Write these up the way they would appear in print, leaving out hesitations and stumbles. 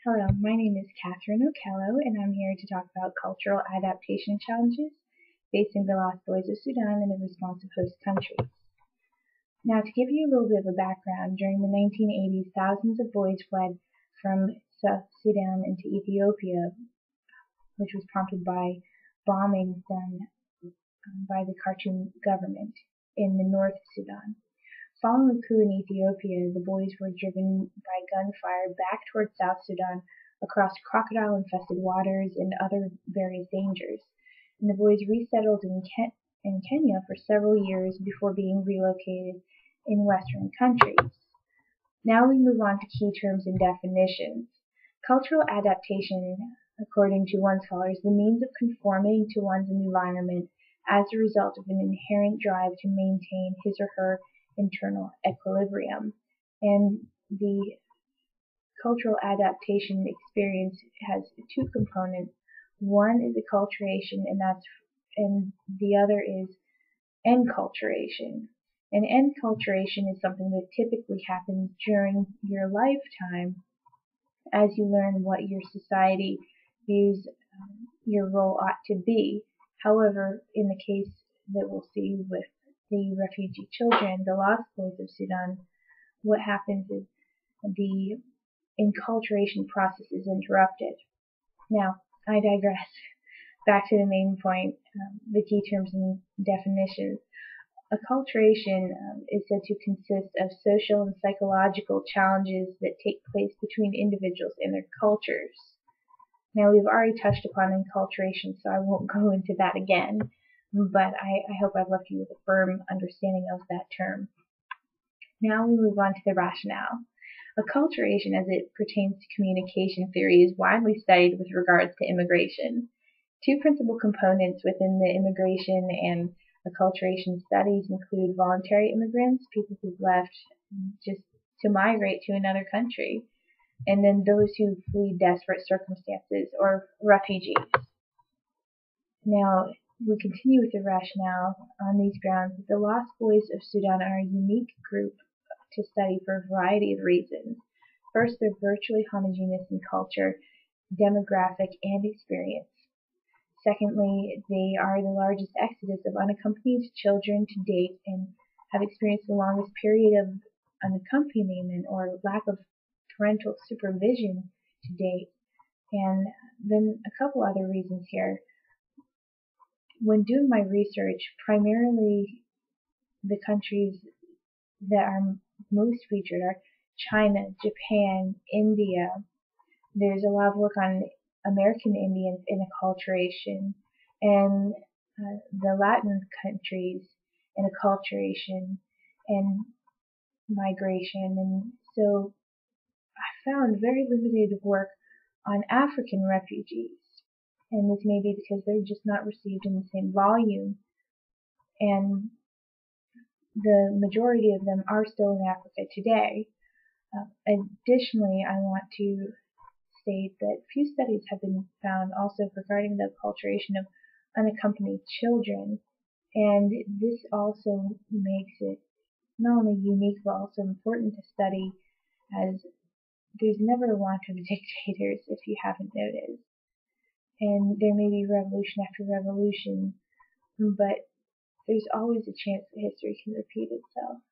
Hello, my name is Catherine Okello, and I'm here to talk about cultural adaptation challenges facing the lost boys of Sudan and the responsive host countries. Now, to give you a little bit of a background, during the 1980s, thousands of boys fled from South Sudan into Ethiopia, which was prompted by bombings done by the Khartoum government in the North Sudan. Following the coup in Ethiopia, the boys were driven by gunfire back towards South Sudan across crocodile-infested waters and other various dangers, and the boys resettled in Kenya for several years before being relocated in Western countries. Now we move on to key terms and definitions. Cultural adaptation, according to one scholar, is the means of conforming to one's environment as a result of an inherent drive to maintain his or her internal equilibrium. And the cultural adaptation experience has two components. One is acculturation, and the other is enculturation. And enculturation is something that typically happens during your lifetime as you learn what your society views your role ought to be. However, in the case that we'll see with the refugee children, the lost boys of Sudan, what happens is the enculturation process is interrupted. Now, I digress. Back to the main point, the key terms and definitions. Acculturation is said to consist of social and psychological challenges that take place between individuals and their cultures. Now, we've already touched upon enculturation, so I won't go into that again, but I hope I've left you with a firm understanding of that term. Now we move on to the rationale. Acculturation, as it pertains to communication theory, is widely studied with regards to immigration. Two principal components within the immigration and acculturation studies include voluntary immigrants, people who've left just to migrate to another country, and then those who flee desperate circumstances, or refugees. Now, we continue with the rationale on these grounds that the lost boys of Sudan are a unique group to study for a variety of reasons. First, they're virtually homogeneous in culture, demographic, and experience. Secondly, they are the largest exodus of unaccompanied children to date and have experienced the longest period of unaccompaniment or lack of parental supervision to date. And then a couple other reasons here. When doing my research, primarily the countries that are most featured are China, Japan, India. There's a lot of work on American Indians in acculturation, and the Latin countries in acculturation and migration. And so I found very limited work on African refugees. And this may be because they're just not received in the same volume. And the majority of them are still in Africa today. Additionally, I want to state that few studies have been found also regarding the acculturation of unaccompanied children, and this also makes it not only unique but also important to study, as there's never a want of dictators, if you haven't noticed. And there may be revolution after revolution, but there's always a chance that history can repeat itself,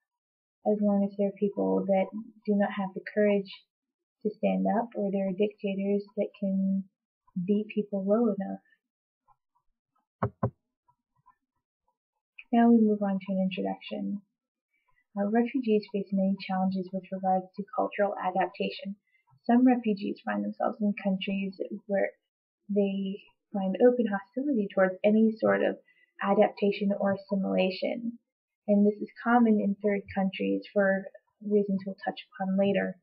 as long as there are people that do not have the courage to stand up, or there are dictators that can beat people low enough. Now we move on to an introduction. Refugees face many challenges with regards to cultural adaptation. Some refugees find themselves in countries where they find open hostility towards any sort of adaptation or assimilation. And this is common in third countries for reasons we'll touch upon later.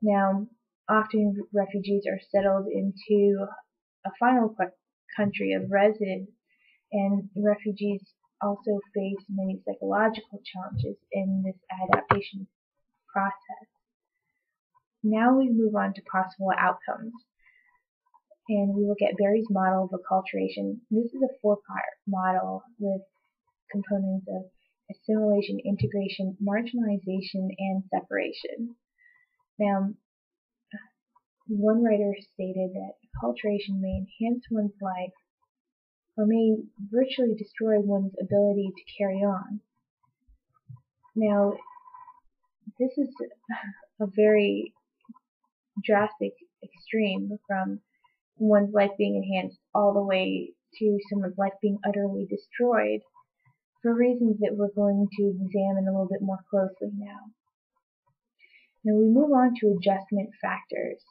Now, often refugees are settled into a final country of residence, and refugees also face many psychological challenges in this adaptation process. Now we move on to possible outcomes, and we look at Berry's model of acculturation. This is a four-part model with components of assimilation, integration, marginalization, and separation. Now, one writer stated that acculturation may enhance one's life or may virtually destroy one's ability to carry on. Now, this is a very drastic extreme from one's life being enhanced all the way to someone's life being utterly destroyed for reasons that we're going to examine a little bit more closely now. Now we move on to adjustment factors.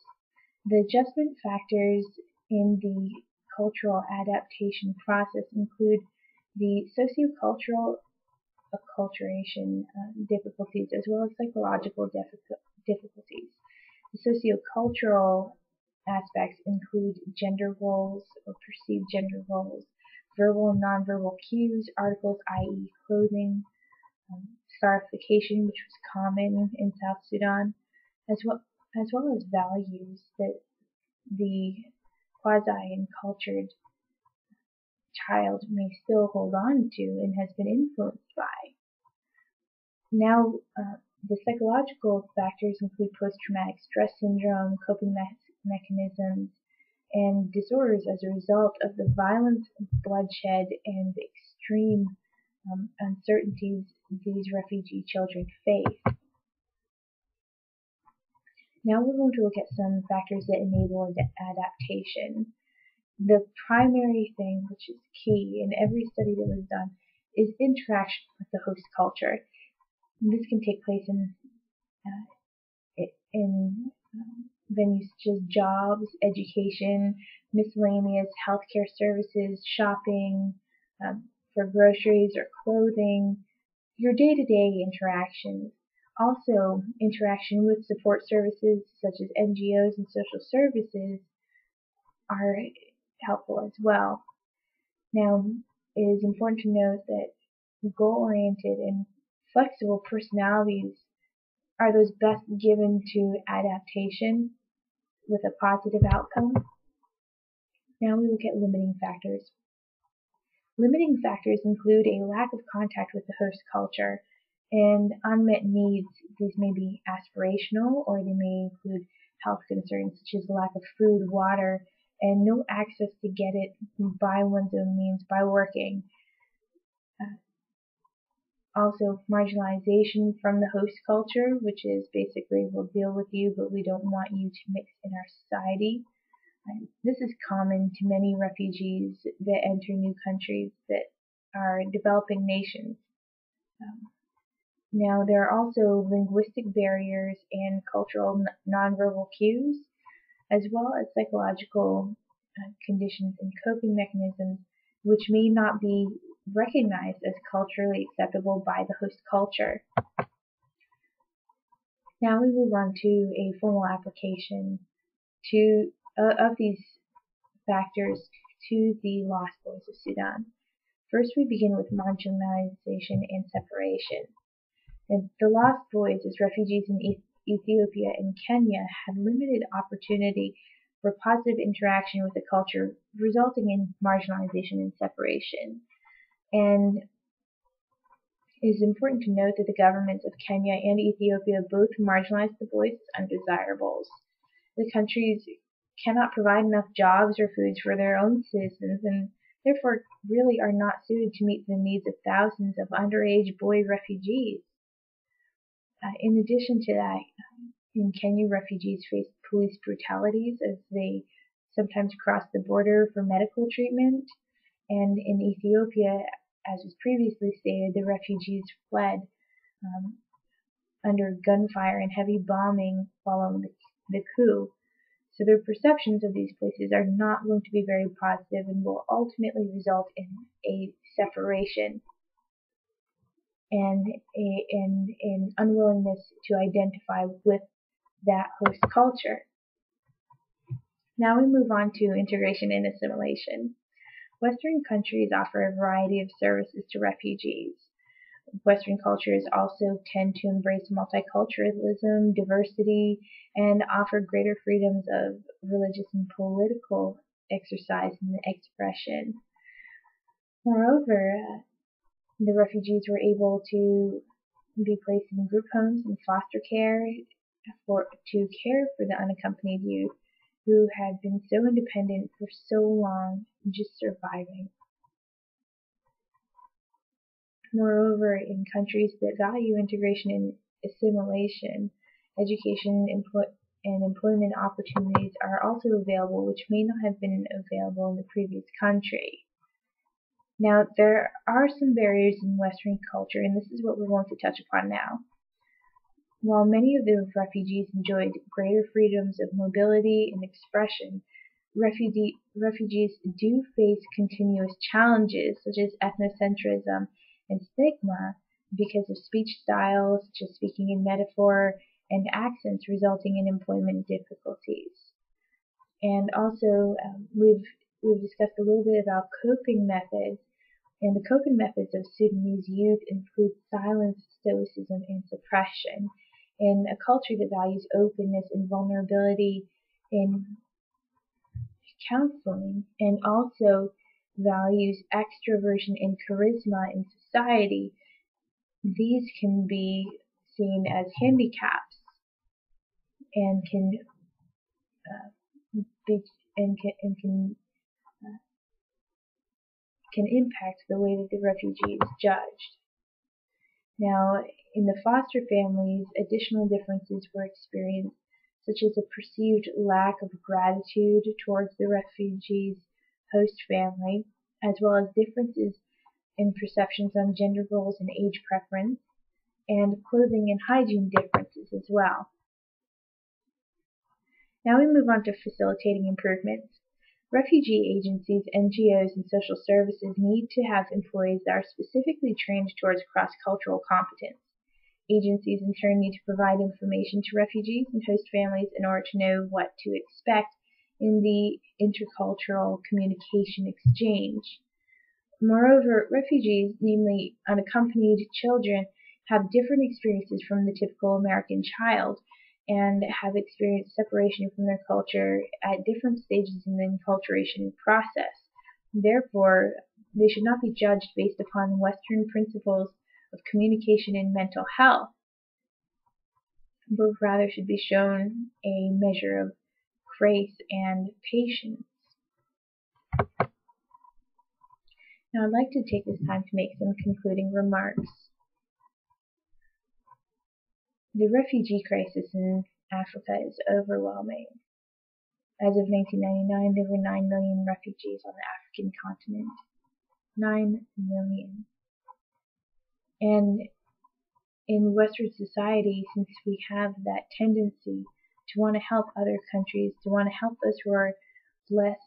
The adjustment factors in the cultural adaptation process include the sociocultural acculturation difficulties as well as psychological difficulties. The sociocultural aspects include gender roles or perceived gender roles, verbal and nonverbal cues, articles, i.e. clothing, scarification, which was common in South Sudan, as well as values that the quasi-encultured child may still hold on to and has been influenced by. Now, the psychological factors include post-traumatic stress syndrome, coping mechanisms, and disorders as a result of the violence, bloodshed, and extreme uncertainties these refugee children face. Now we're going to look at some factors that enable adaptation. The primary thing, which is key in every study that was done, is interaction with the host culture. And this can take place in venues such as jobs, education, miscellaneous healthcare services, shopping, for groceries or clothing, your day-to-day interactions. Also, interaction with support services such as NGOs and social services are helpful as well. Now, it is important to note that goal-oriented and flexible personalities are those best given to adaptation with a positive outcome. Now we look at limiting factors. Limiting factors include a lack of contact with the host culture and unmet needs. These may be aspirational or they may include health concerns such as lack of food, water, and no access to get it by one's own means by working. Also, marginalization from the host culture, which is basically we'll deal with you, but we don't want you to mix in our society. This is common to many refugees that enter new countries that are developing nations. Now, there are also linguistic barriers and cultural nonverbal cues, as well as psychological conditions and coping mechanisms which may not be recognized as culturally acceptable by the host culture. Now we move on to a formal application of these factors to the Lost Boys of Sudan. First, we begin with marginalization and separation. And the Lost Boys, as refugees in Ethiopia and Kenya, had limited opportunity for positive interaction with the culture, resulting in marginalization and separation. And it is important to note that the governments of Kenya and Ethiopia both marginalized the boys as undesirables. The countries cannot provide enough jobs or foods for their own citizens and therefore really are not suited to meet the needs of thousands of underage boy refugees. In addition to that, in Kenya, refugees face police brutalities as they sometimes cross the border for medical treatment, and in Ethiopia, as was previously stated, the refugees fled under gunfire and heavy bombing following the coup. So their perceptions of these places are not going to be very positive and will ultimately result in a separation and an unwillingness to identify with that host culture. Now we move on to integration and assimilation. Western countries offer a variety of services to refugees. Western cultures also tend to embrace multiculturalism, diversity, and offer greater freedoms of religious and political exercise and expression. Moreover, the refugees were able to be placed in group homes and foster care to care for the unaccompanied youth, who had been so independent for so long, just surviving. Moreover, in countries that value integration and assimilation, education and employment opportunities are also available which may not have been available in the previous country. Now, there are some barriers in Western culture, and this is what we're going to touch upon now. While many of the refugees enjoyed greater freedoms of mobility and expression, refugees do face continuous challenges such as ethnocentrism and stigma because of speech styles, such as speaking in metaphor, and accents resulting in employment difficulties. And also, we've discussed a little bit about coping methods, and the coping methods of Sudanese youth include silence, stoicism, and suppression. In a culture that values openness and vulnerability in counseling, and also values extroversion and charisma in society, these can be seen as handicaps and can can impact the way that the refugee is judged. Now, in the foster families, additional differences were experienced, such as a perceived lack of gratitude towards the refugee's host family, as well as differences in perceptions on gender roles and age preference, and clothing and hygiene differences as well. Now we move on to facilitating improvements. Refugee agencies, NGOs, and social services need to have employees that are specifically trained towards cross-cultural competence. Agencies in turn need to provide information to refugees and host families in order to know what to expect in the intercultural communication exchange. Moreover, refugees, namely unaccompanied children, have different experiences from the typical American child and have experienced separation from their culture at different stages in the enculturation process. Therefore, they should not be judged based upon Western principles of communication and mental health, but rather should be shown a measure of grace and patience. Now I'd like to take this time to make some concluding remarks. The refugee crisis in Africa is overwhelming. As of 1999, there were 9 million refugees on the African continent. 9 million. And in Western society, since we have that tendency to want to help other countries, to want to help those who are less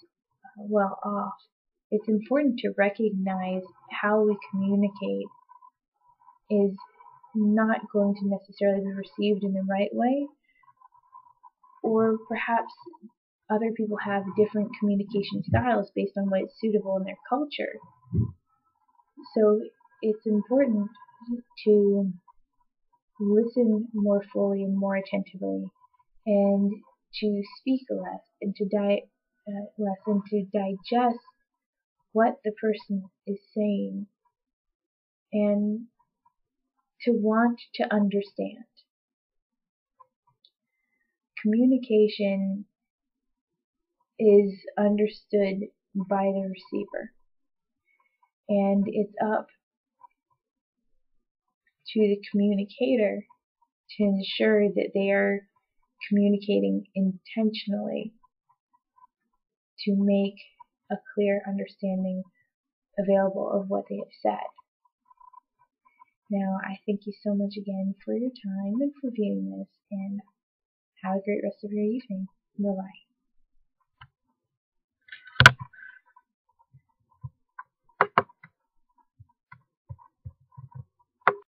well off, it's important to recognize how we communicate is not going to necessarily be received in the right way, or perhaps other people have different communication styles based on what is suitable in their culture. So it's important to listen more fully and more attentively, and to speak less, and to digest what the person is saying, and to want to understand. Communication is understood by the receiver, and it's up to the communicator to ensure that they are communicating intentionally to make a clear understanding available of what they have said. Now, I thank you so much again for your time and for viewing this, and have a great rest of your evening. Bye-bye.